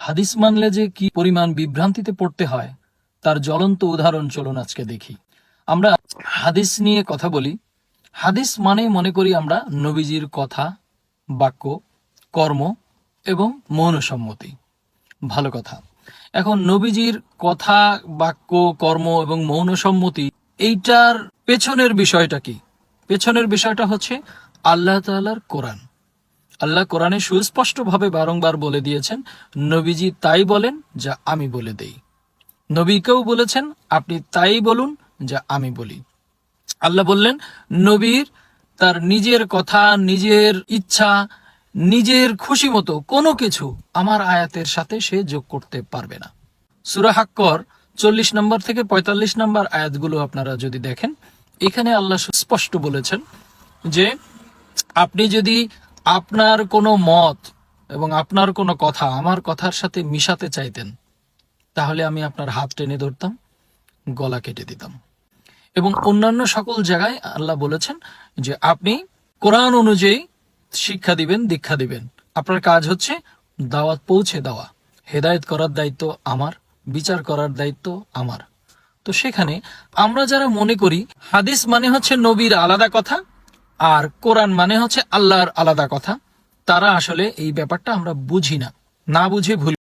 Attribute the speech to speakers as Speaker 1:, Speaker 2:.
Speaker 1: হাদিস মানলে যে কি পরিমাণ বিভ্রান্তিতে পড়তে হয় তার জ্বলন্ত উদাহরণ চলুন আজকে দেখি। আমরা হাদিস নিয়ে কথা বলি। হাদিস মানে মনে করি আমরা নবীজির কথা, বাক্য, কর্ম এবং মৌনসম্মতি। ভালো কথা। এখন নবীজির কথা, বাক্য, কর্ম এবং মৌনসম্মতি, এইটার পেছনের বিষয়টা কি? পেছনের বিষয়টা হচ্ছে আল্লাহ তাআলার কোরআন। আল্লাহ কোরআনে সুস্পষ্টভাবে বারংবার বলে দিয়েছেন, নবীজি তাই বলেন যা আমি বলে দেই। নবীকেও বলেছেন আপনি তাই বলুন যা আমি বলি। আল্লাহ বললেন নবীর তার নিজের কথা, নিজের ইচ্ছা, নিজের খুশি মতো কোনো কিছু আমার আয়াতের সাথে সে যোগ করতে পারবে না। সূরা হাক্কর 40 নম্বর থেকে 45 নম্বর আয়াতগুলো আপনারা যদি দেখেন, এখানে আল্লাহ স্পষ্ট বলেছেন যে আপনি যদি আপনার কোনো মত এবং আপনার কোনো কথা আমার কথার সাথে মিশাতে চাইতেন, তাহলে আমি আপনার হাত টেনে ধরতাম, গলা কেটে দিতাম। এবং অন্যান্য সকল জায়গায় আল্লাহ বলেছেন যে আপনি কোরআন অনুযায়ী শিক্ষা দিবেন, দীক্ষা দিবেন। আপনার কাজ হচ্ছে দাওয়াত পৌঁছে দেওয়া, হেদায়েত করার দায়িত্ব আমার, বিচার করার দায়িত্ব আমার। তো সেখানে আমরা যারা মনে করি হাদিস মানে হচ্ছে নবীর আলাদা কথা আর কোরআন মানে হচ্ছে আল্লাহর আলাদা কথা, তারা আসলে এই ব্যাপারটা আমরা বুঝি না, না বুঝে ভুল